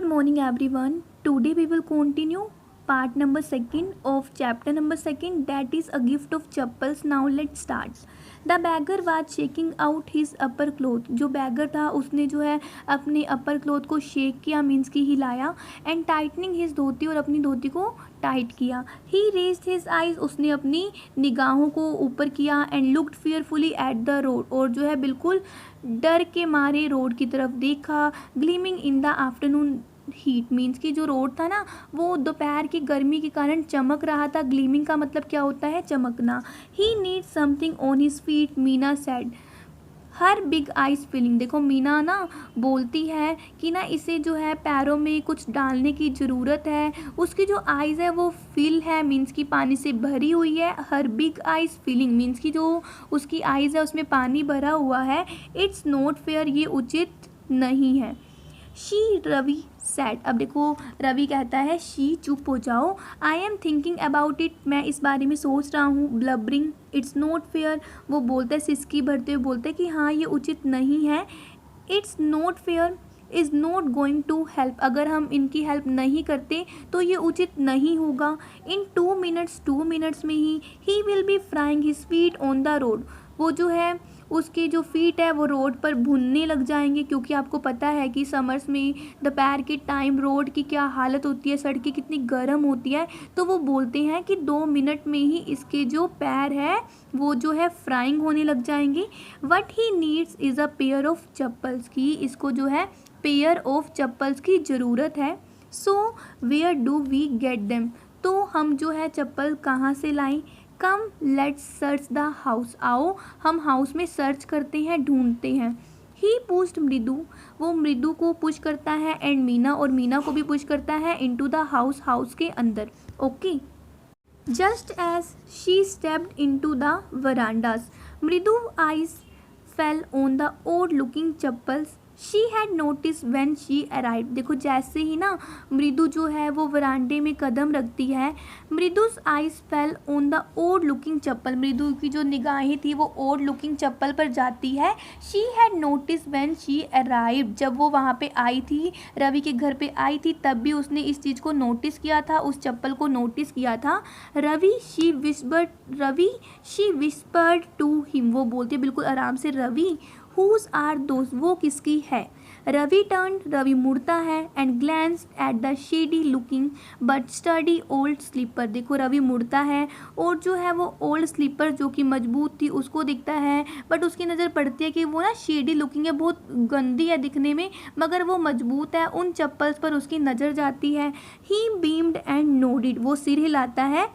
morning everyone. Today we will continue part number 2 of chapter number 2, that is a gift of chappals. Now let's start. The beggar was shaking out his upper cloth. जो beggar था उसने जो है अपने upper cloth को shake किया, means कि हिलाया, and tightening his धोती, और अपनी धोती को टाइट किया. He raised his eyes, उसने अपनी निगाहों को ऊपर किया, and looked fearfully at the road, और जो है बिल्कुल डर के मारे रोड की तरफ देखा. Gleaming in the afternoon heat, means कि जो रोड था ना वो दोपहर की गर्मी के कारण चमक रहा था. ग्लीमिंग का मतलब क्या होता है? चमकना. He need something on his feet, Meena said. Her big eyes feeling. देखो मीना ना बोलती है कि ना इसे जो है पैरों में कुछ डालने की ज़रूरत है. उसकी जो आइज़ है वो फिल है, मीन्स कि पानी से भरी हुई है. हर बिग आइज फीलिंग मीन्स कि जो उसकी आइज़ है उसमें पानी भरा हुआ है. इट्स नॉट फेयर, ये उचित नहीं है. She Ravi said. अब देखो रवि कहता है शी चुप हो जाओ. I'm thinking about it, मैं इस बारे में सोच रहा हूँ. ब्लबरिंग इट्स नॉट फेयर, वो बोलता है सिसकी भरते हुए बोलते हैं कि हाँ ये उचित नहीं है. It's not fair is not going to help, अगर हम इनकी हेल्प नहीं करते तो ये उचित नहीं होगा. इन 2 मिनट्स में he will be frying his feet on the road. वो जो है उसके जो फीट है वो रोड पर भुनने लग जाएंगे, क्योंकि आपको पता है कि समर्स में दोपहर के टाइम रोड की क्या हालत होती है, सड़कें कितनी गर्म होती है. तो वो बोलते हैं कि 2 मिनट में ही इसके जो पैर है वो जो है फ्राइंग होने लग जाएंगे. What he needs is a pair of chappals, की इसको जो है पेयर ऑफ चप्पल्स की ज़रूरत है. So where do we get them, तो हम जो है चप्पल कहाँ से लाएं. Come let's search the house, आओ हम हाउस में सर्च करते हैं, ढूंढते हैं. ही पुश्ड मृदु, वो मृदु को पुश करता है, एंड मीना, और मीना को भी पुश करता है इनटू द हाउस, हाउस के अंदर. Okay. Just as she stepped into the verandas, Mridu eyes fell on the odd looking chappals she had noticed when she arrive. देखो जैसे ही ना मृदु जो है वो वरांडे में कदम रखती है, Mridu's eyes fell on the odd looking chappal, Mridu की जो निगाहें थी वो ओड लुकिंग चप्पल पर जाती है. She had noticed when she arrive, जब वो वहाँ पे आई थी, रवि के घर पे आई थी, तब भी उसने इस चीज़ को नोटिस किया था, उस चप्पल को नोटिस किया था. शी विस्पर्ड टू हिम, वो बोलते बिल्कुल आराम से, रवि हुज आर दोस्त, वो किसकी है. रवि टर्न, रवि मुड़ता है, and glanced at the shady looking but sturdy old slipper. देखो रवि मुड़ता है और जो है वो ओल्ड स्लीपर जो कि मजबूत थी उसको दिखता है, बट उसकी नज़र पड़ती है कि वो ना शेडी लुकिंग है, बहुत गंदी है दिखने में, मगर वो मजबूत है. उन चप्पल्स पर उसकी नज़र जाती है. ही बीम्ड एंड नोडिड, वो सिर हिलाता है,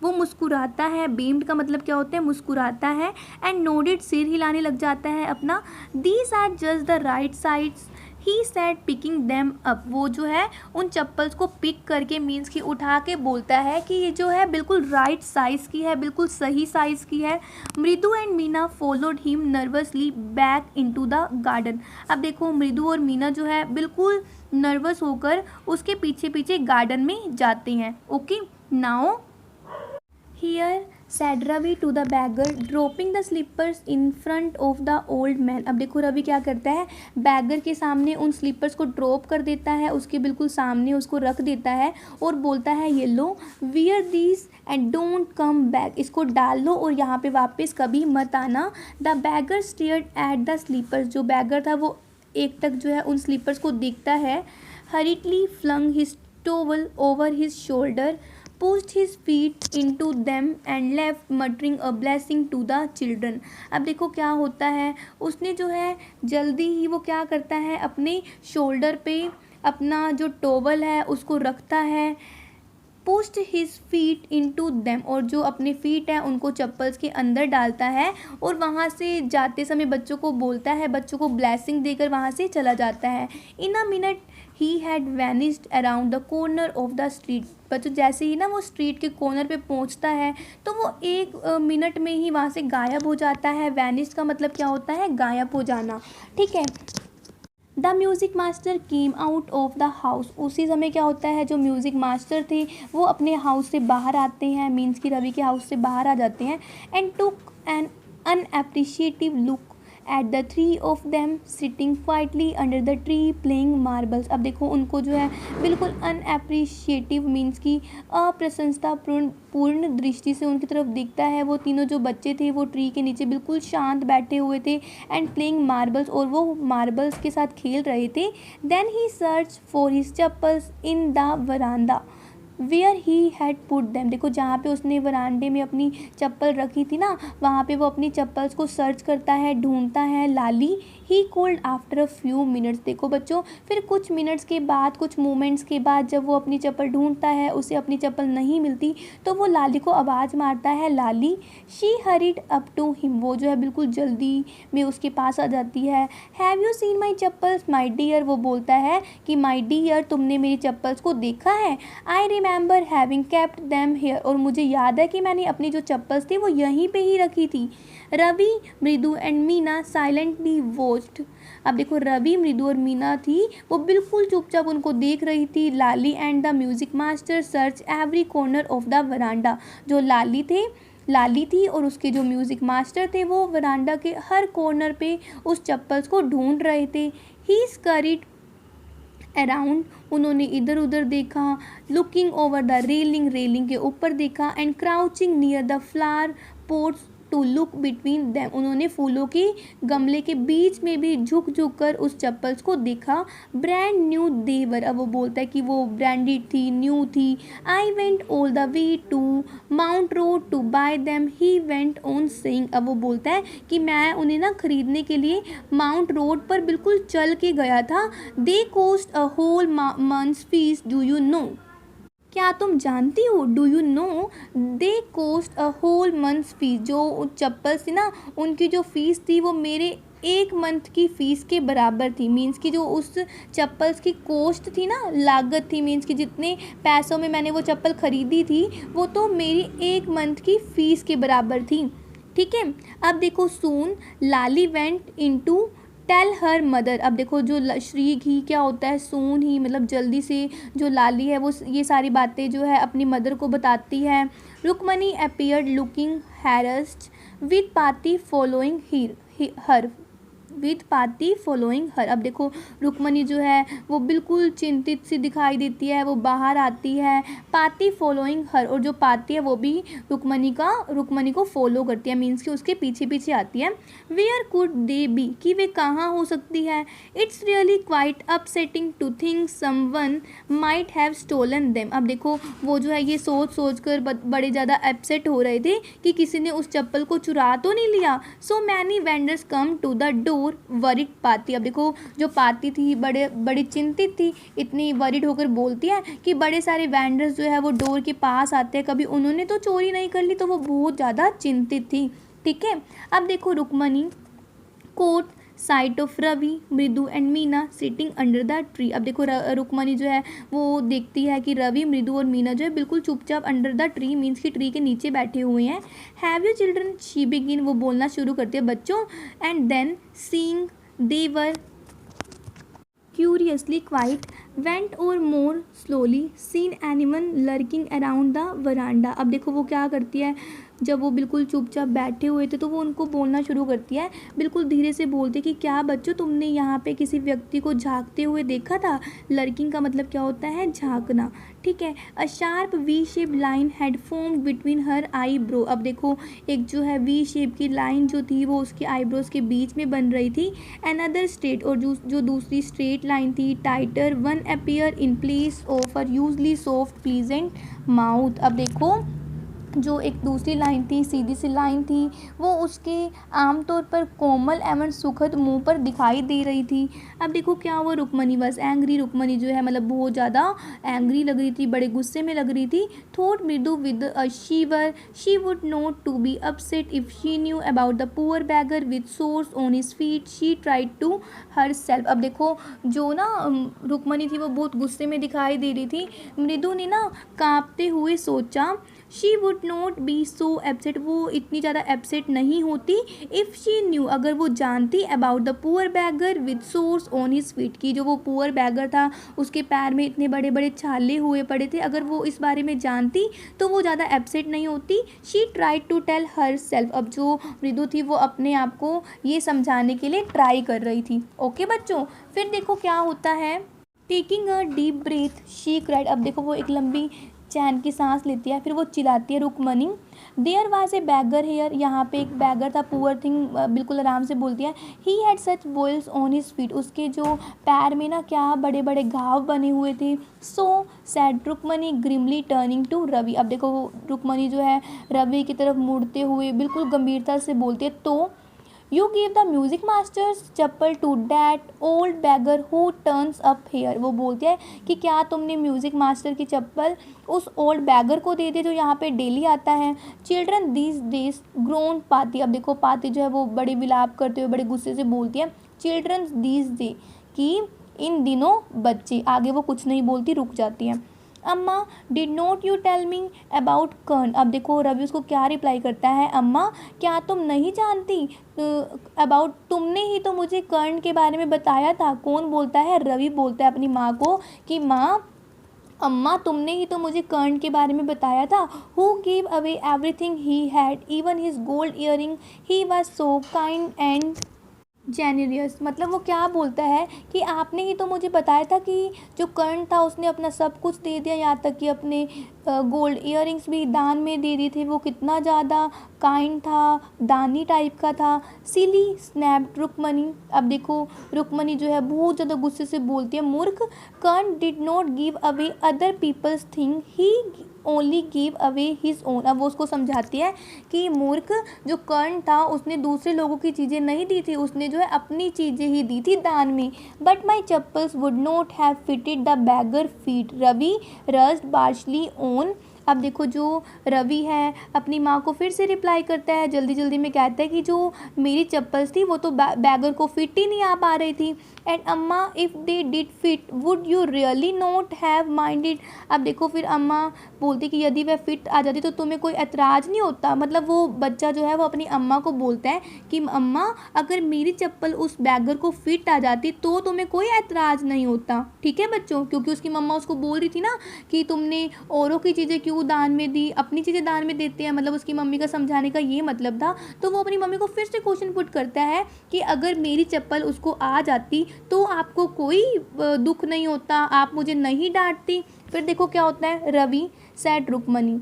वो मुस्कुराता है. बीम्ड का मतलब क्या होता है? मुस्कुराता है. एंड नोडिड, सिर हिलाने लग जाता है अपना. These are just the right sides he said picking them up, वो जो है उन चप्पल्स को पिक करके, मीन्स कि उठा के बोलता है कि ये जो है बिल्कुल राइट साइज़ की है, बिल्कुल सही साइज़ की है. मृदु and Meena followed him nervously back into the garden. अब देखो मृदु और मीना जो है बिल्कुल नर्वस होकर उसके पीछे पीछे गार्डन में जाते हैं. Okay. Now Here said Ravi to the beggar, dropping the slippers in front of the old man. अब देखो रवि क्या करता है, बैगर के सामने उन स्लीपर्स को ड्रॉप कर देता है, उसके बिल्कुल सामने उसको रख देता है और बोलता है ये लो, wear this and don't come back, इसको डाल लो और यहाँ पे वापस कभी मत आना. The beggar stared at the sleepers, जो बैगर था वो एक टक जो है उन स्लीपर्स को देखता है. Hurriedly flung his towel over his shoulder, pushed his feet into them and left muttering a blessing to the children. अब देखो क्या होता है, उसने जो है जल्दी ही वो क्या करता है, अपने शोल्डर पे अपना जो टॉवल है उसको रखता है. Pushed his feet into them, और जो अपने फीट है उनको चप्पल्स के अंदर डालता है और वहाँ से जाते समय बच्चों को बोलता है, बच्चों को ब्लेसिंग देकर वहाँ से चला जाता है. In a minute he had vanished around the corner of the street. बच्चों जैसे ही ना वो स्ट्रीट के कॉर्नर पे पहुँचता है तो वो 1 मिनट में ही वहाँ से गायब हो जाता है. वैनिस्ड का मतलब क्या होता है? गायब हो जाना. ठीक है. The music master came out of the house, उसी समय क्या होता है, जो म्यूज़िक मास्टर थे वो अपने हाउस से बाहर आते हैं, मीन्स कि रवि के हाउस से बाहर आ जाते हैं. And took an unappreciative look at the three of them sitting quietly under the tree playing marbles. अब देखो उनको जो है बिल्कुल अनएप्रिशिएटिव मीन्स की अप्रशंसता पूर्ण दृष्टि से उनकी तरफ दिखता है। वो तीनों जो बच्चे थे वो ट्री के नीचे बिल्कुल शांत बैठे हुए थे एंड प्लेइंग मार्बल्स, और वो मार्बल्स के साथ खेल रहे थे। Then he search for his chappals in the verandah where he had put them. देखो जहाँ पे उसने वरांडे में अपनी चप्पल रखी थी ना, वहाँ पे वो अपनी चप्पल्स को सर्च करता है, ढूंढता है। Lali he called after a few minutes. देखो बच्चों फिर कुछ मिनट्स के बाद, कुछ मोमेंट्स के बाद जब वो अपनी चप्पल ढूंढता है, उसे अपनी चप्पल नहीं मिलती तो वो लाली को आवाज़ मारता है, Lali. She hurried up to him. वो जो है बिल्कुल जल्दी में उसके पास आ जाती है। Have you seen my chappals my dear. वो बोलता है कि माई डियर तुमने मेरी चप्पल्स को देखा है। I remember having kept them here. और मुझे याद है कि मैंने अपनी जो चप्पल्स थी वो यहीं पे ही रखी थी। Ravi, Mridu and Meena silently watched. अब देखो रवि, मृदु और मीना थी वो बिल्कुल चुपचाप उनको देख रही थी। Lali and the music master search every corner of the veranda. जो लाली थी और उसके जो म्यूज़िक मास्टर थे वो वरांडा के हर कॉर्नर पे उस चप्पल्स को ढूंढ रहे थे। ही स्करीड अराउंड। उन्होंने इधर उधर देखा। लुकिंग ओवर द रेलिंग के ऊपर देखा। And crouching near the flower pots to look between them. उन्होंने फूलों के गमले के बीच में भी झुक झुक कर उस चप्पल्स को देखा। ब्रांड न्यू देवर। अब वो बोलता है कि वो ब्रांडेड थी, न्यू थी। I went all the way to Mount Road to buy them. He went on saying. अब वो बोलता है कि मैं उन्हें ना खरीदने के लिए माउंट रोड पर बिल्कुल चल के गया था। They cost a whole month's fees do you know. क्या तुम जानती हो, do you know they cost a whole month's fees. जो चप्पल्स थी ना उनकी जो फ़ीस थी वो मेरे एक मंथ की फ़ीस के बराबर थी। मीन्स कि जो उस चप्पल्स की कॉस्ट थी ना, लागत थी, मीन्स कि जितने पैसों में मैंने वो चप्पल ख़रीदी थी वो तो मेरी एक मंथ की फ़ीस के बराबर थी। ठीक है। अब देखो soon Lali went into tell her mother. अब देखो जो श्रीघ ही क्या होता है, सून ही मतलब जल्दी से जो लाली है वो ये सारी बातें जो है अपनी मदर को बताती है। रुक्मणी अपीयर्ड लुकिंग हैरस्ड विद पाती फॉलोइंग हर विद पाती फॉलोइंग हर। अब देखो रुक्मणी जो है वो बिल्कुल चिंतित सी दिखाई देती है। वो बाहर आती है, पाती फॉलोइंग हर। और जो पाती है वो भी रुक्मणी को फॉलो करती है, मीन्स कि उसके पीछे पीछे आती है। वेयर कुड दे बी, कि वे कहाँ हो सकती है। It's really quite upsetting to think someone might have stolen them. अब देखो वो जो है ये सोच कर बड़े ज़्यादा अपसेट हो रहे थे कि किसी ने उस चप्पल को चुरा तो नहीं लिया। So many vendors come to the door worried Paati. अब देखो जो पाती थी बड़ी चिंतित थी, इतनी वरिड होकर बोलती है कि बड़े सारे वेंडर्स जो है वो डोर के पास आते हैं, कभी उन्होंने तो चोरी नहीं कर ली। तो वो बहुत ज़्यादा चिंतित थी। ठीक है। अब देखो Rukmini caught sight of Ravi, Mridu and Meena sitting under the tree. अब देखो रुक्मणी जो है वो देखती है कि रवि, मृदु और मीना जो है बिल्कुल चुपचाप अंडर द ट्री मीन्स की ट्री के नीचे बैठे हुए हैं। Have you children, she begin. वो बोलना शुरू करती है बच्चों। And then seeing they were curiously quiet went or more slowly seen anyone lurking around the veranda। अब देखो वो क्या करती है, जब वो बिल्कुल चुपचाप बैठे हुए थे तो वो उनको बोलना शुरू करती है, बिल्कुल धीरे से बोलते कि क्या बच्चों तुमने यहाँ पे किसी व्यक्ति को झांकते हुए देखा था। लर्किंग का मतलब क्या होता है, झांकना। ठीक है। A sharp V shape line had formed between her eyebrow. अब देखो एक जो है वी शेप की लाइन जो थी वो उसके आईब्रोज के बीच में बन रही थी। अनदर स्ट्रेट, और जो दूसरी स्ट्रेट लाइन थी tighter one appear in place of her usually soft pleasant mouth. अब देखो जो एक दूसरी लाइन थी, सीधी सी लाइन थी, वो उसके आमतौर पर कोमल एवं सुखद मुंह पर दिखाई दे रही थी। अब देखो क्या हुआ, रुक्मणी बस एंग्री। रुक्मणी जो है मतलब बहुत ज़्यादा एंग्री लग रही थी, बड़े गुस्से में लग रही थी। Thought Mridu with a shiver she would not to be upset if she knew about the poor beggar with sores on his feet she tried to herself. अब देखो जो ना रुक्मणी थी वो बहुत गुस्से में दिखाई दे रही थी। मृदु ने ना कांपते हुए सोचा she would not be so upset, वो इतनी ज़्यादा अपसेट नहीं होती इफ़ शी न्यू, अगर वो जानती about the poor beggar with sores on his feet, की जो वो पुअर बैगर था उसके पैर में इतने बड़े बड़े छाले हुए पड़े थे, अगर वो इस बारे में जानती तो वो ज़्यादा अपसेट नहीं होती। She tried to tell herself, अब जो मृदु थी वो अपने आप को ये समझाने के लिए ट्राई कर रही थी। ओके बच्चों, फिर देखो क्या होता है। Taking a deep breath she cried, अब देखो वो एक लंबी चैन की सांस लेती है, फिर वो चिल्लाती है Rukmini. There was a beggar here, यहाँ पे एक बैगर था, पुअर थिंग बिल्कुल आराम से बोलती है। He had such boils on his feet, उसके जो पैर में ना क्या बड़े बड़े घाव बने हुए थे। So said Rukmini grimly turning to Ravi, अब देखो रुकमनी जो है रवि की तरफ मुड़ते हुए बिल्कुल गंभीरता से बोलती है, तो you give the music master's chappal to that old beggar who turns up here, वो बोलते हैं कि क्या तुमने म्यूजिक मास्टर की चप्पल उस ओल्ड बैगर को दे दी जो यहाँ पे डेली आता है। चिल्ड्रन दीज डेज ग्रोन पाती, अब देखो पाती जो है वो बड़े विलाप करते हुए बड़े गुस्से से बोलती है चिल्ड्रन दीज डे, कि इन दिनों बच्चे, आगे वो कुछ नहीं बोलती, रुक जाती है। Amma did not you tell me about Karna, अब देखो रवि उसको क्या रिप्लाई करता है, अम्मा क्या तुम नहीं जानती अबाउट, तुमने ही तो मुझे कर्ण के बारे में बताया था। कौन बोलता है, रवि बोलता है अपनी माँ को कि माँ अम्मा तुमने ही तो मुझे कर्ण के बारे में बताया था। Who give away everything he had even his gold earring, he was so kind and generous, मतलब वो क्या बोलता है कि आपने ही तो मुझे बताया था कि जो कर्ण था उसने अपना सब कुछ दे दिया, यहाँ तक कि अपने गोल्ड इयररिंग्स भी दान में दे दी थी, वो कितना ज़्यादा काइंड था, दानी टाइप का था। सिली स्नैप्ड रुकमनी, अब देखो रुकमनी जो है बहुत ज़्यादा गुस्से से बोलती है, मूर्ख, Karna did not give away other people's thing, he only give away his own, अब वो उसको समझाती है कि मूर्ख, जो कर्ण था उसने दूसरे लोगों की चीज़ें नहीं दी थी, उसने जो है अपनी चीज़ें ही दी थी दान में। But my chappals would not have fitted the beggar feet, Ravi rushed harshly on, अब देखो जो रवि है अपनी माँ को फिर से रिप्लाई करता है, जल्दी जल्दी में कहता है कि जो मेरी चप्पल्स थी वो तो बैगर को फिट ही नहीं आ पा रही थी। एंड अम्मा if they did fit would you really not have minded, अब देखो फिर अम्मा बोलती कि यदि वह फिट आ जाती तो तुम्हें कोई एतराज़ नहीं होता, मतलब वो बच्चा जो है वो अपनी अम्मा को बोलता है कि अम्मा अगर मेरी चप्पल उस बैगर को फिट आ जाती तो तुम्हें कोई एतराज़ नहीं होता। ठीक है बच्चों, क्योंकि उसकी मम्मा उसको बोल रही थी ना कि तुमने औरों की चीज़ें क्यों दान में दी, अपनी चीज़ें दान में देते हैं, मतलब उसकी मम्मी का समझाने का ये मतलब था। तो वो अपनी मम्मी को फिर से क्वेश्चन पुट करता है कि अगर मेरी चप्पल उसको आ जाती तो आपको कोई दुख नहीं होता, आप मुझे नहीं डांटती। फिर देखो क्या होता है, Ravi said Rukmini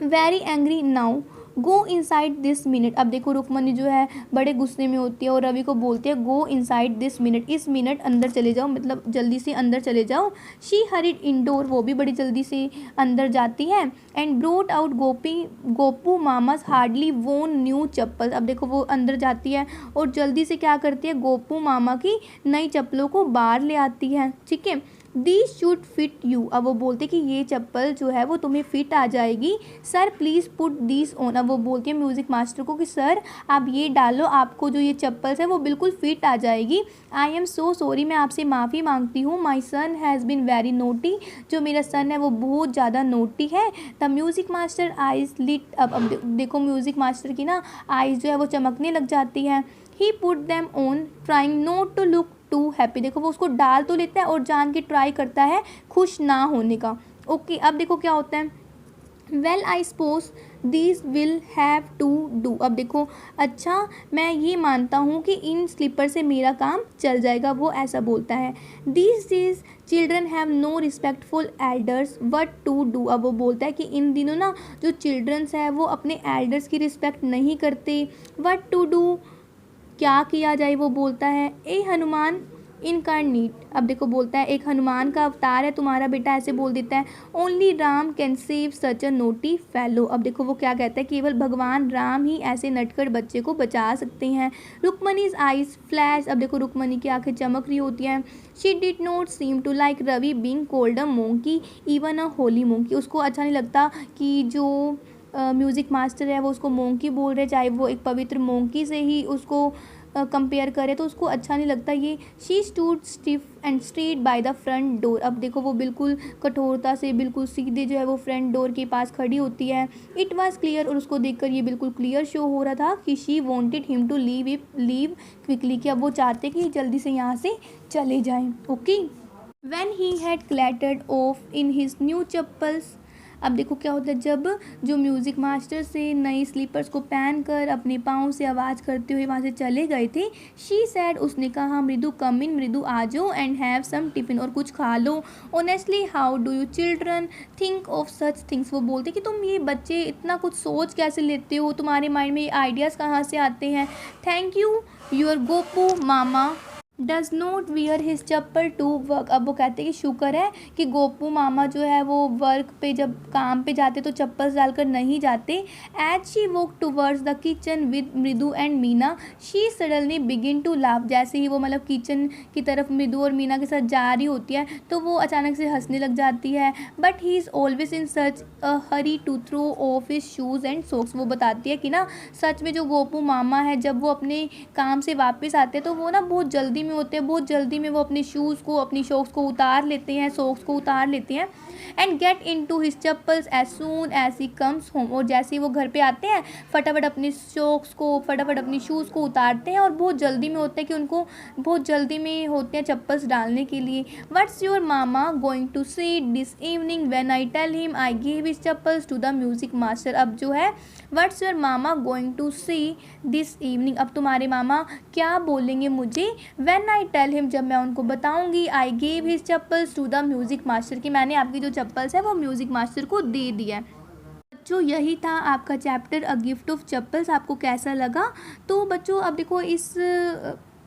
very angry now go inside this minute, अब देखो रुकमनी जो है बड़े गुस्से में होती है और रवि को बोलती है गो इनसाइड दिस मिनट, इस मिनट अंदर चले जाओ, मतलब जल्दी से अंदर चले जाओ। शी हरिड इंडोर, वो भी बड़ी जल्दी से अंदर जाती है। And brought out Gopu mama's hardly वोन न्यू चप्पल, अब देखो वो अंदर जाती है और जल्दी से क्या करती है, गोपू मामा की नई चप्पलों को बाहर ले आती है। ठीक है, दिस शुड फिट यू, अब वो बोलते कि ये चप्पल जो है वो तुम्हें फिट आ जाएगी। Sir please put this on, अब वो बोलती है म्यूज़िक मास्टर को कि सर आप ये डालो, आपको जो ये चप्पल है वो बिल्कुल फिट आ जाएगी। आई एम सो सॉरी, मैं आपसे माफ़ी मांगती हूँ। My son has been very naughty, जो मेरा सन है वो बहुत ज़्यादा नोटी है। The music master eyes lit up, अब देखो म्यूज़िक मास्टर की ना आइज़ जो है वो चमकने लग जाती है। He put them on trying not to look too happy, देखो वो उसको डाल तो लेता है और जान के ट्राई करता है खुश ना होने का। ओके, अब देखो क्या होता है, well I suppose this will have to do, अब देखो अच्छा मैं ये मानता हूँ कि इन स्लीपर से मेरा काम चल जाएगा, वो ऐसा बोलता है। This is children have no respectful elders what to do, अब वो बोलता है कि इन दिनों ना जो चिल्ड्रंस है वो अपने एल्डर्स की रिस्पेक्ट नहीं करते। वट टू डू, क्या किया जाए, वो बोलता है ए हनुमान इनकारनीट, अब देखो बोलता है एक हनुमान का अवतार है तुम्हारा बेटा, ऐसे बोल देता है। Only Ram can save such a naughty fellow, अब देखो वो क्या कहता है, केवल भगवान राम ही ऐसे नटखट बच्चे को बचा सकते हैं। रुकमनीज आइज फ्लैश, अब देखो रुकमनी की आंखें चमक रही होती हैं। She did not seem to like Ravi being called a monkey even a holy monkey, उसको अच्छा नहीं लगता कि जो म्यूज़िक मास्टर है वो उसको मोंकी बोल रहे, चाहे वो एक पवित्र मोंकी से ही उसको कंपेयर करे तो उसको अच्छा नहीं लगता ये। She stood stiff and straight by the front door. अब देखो वो बिल्कुल कठोरता से बिल्कुल सीधे जो है वो फ्रंट डोर के पास खड़ी होती है। इट वॉज क्लियर, और उसको देखकर ये बिल्कुल क्लियर शो हो रहा था कि she wanted him to leave quickly, कि अब वो चाहते कि जल्दी से यहाँ से चले जाएं। Okay, when he had clattered off in his new chappals. अब देखो क्या होता है, जब जो म्यूज़िक मास्टर से नई स्लीपर्स को पहन कर अपने पाँव से आवाज़ करते हुए वहाँ से चले गए थे। शी सैड, उसने कहा, मृदु कम इन, मृदु आ जाओ, एंड हैव सम टिफिन, और कुछ खा लो। Honestly how do you children think of such things. वो बोलते कि तुम ये बच्चे इतना कुछ सोच कैसे लेते हो, तुम्हारे माइंड में ये आइडियाज़ कहाँ से आते हैं। Thank you your Gopu mama does not wear his chappal to work. अब वो कहते हैं कि शुक्र है कि गोपू मामा जो है वो वर्क पे जब काम पे जाते तो चप्पल डालकर नहीं जाते। As she walk towards the kitchen with Mridu and Meena, she suddenly begin to laugh. जैसे ही वो मतलब किचन की तरफ मृदु और मीना के साथ जा रही होती है तो वो अचानक से हंसने लग जाती है। But he is always in such a hurry to throw off his shoes and socks. वो बताती है कि ना सच में जो गोपू मामा है जब वो अपने काम से वापस आते हैं तो वो ना बहुत जल्दी में होते हैं, बहुत जल्दी में वो अपने शूज़ को अपनी सॉक्स को उतार लेते हैं, सॉक्स को उतार लेते हैं। And get into his chappals as soon as he comes home. और जैसे ही वो घर पे आते हैं फटाफट अपने सॉक्स को, फटाफट अपनी शूज़ को उतारते हैं और बहुत जल्दी में होता है कि उनको बहुत जल्दी में होते हैं चप्पल्स डालने के लिए। What's your mama going to say this evening when I tell him I give his chappals to the music master. अब जो है what's your mama going to say this evening, अब तुम्हारे मामा क्या बोलेंगे मुझे। व्हेन आई टेल हिम, जब मैं उनको बताऊंगी, I gave his chappals to the music master, कि मैंने आपकी जो चप्पल्स है वो म्यूज़िक मास्टर को दे दिया है। बच्चों यही था आपका chapter a gift of chappals. आपको कैसा लगा? तो बच्चों अब देखो इस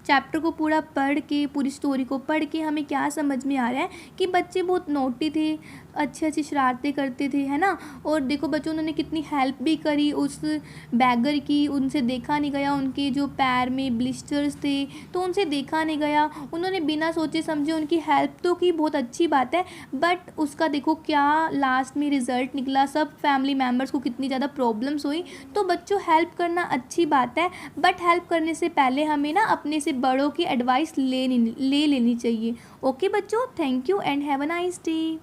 चैप्टर को पूरा पढ़ के, पूरी स्टोरी को पढ़ के हमें क्या समझ में आ रहा है कि बच्चे बहुत नोटी थे, अच्छी अच्छी शरारतें करते थे, है ना। और देखो बच्चों उन्होंने कितनी हेल्प भी करी उस बैगर की, उनसे देखा नहीं गया, उनके जो पैर में ब्लिस्टर्स थे तो उनसे देखा नहीं गया, उन्होंने बिना सोचे समझे उनकी हेल्प तो की, बहुत अच्छी बात है। बट उसका देखो क्या लास्ट में रिज़ल्ट निकला, सब फैमिली मेम्बर्स को कितनी ज़्यादा प्रॉब्लम्स हुई। तो बच्चों हेल्प करना अच्छी बात है, बट हेल्प करने से पहले हमें ना अपने से बड़ों की एडवाइस ले लेनी चाहिए। ओके बच्चों, thank you and have a nice day.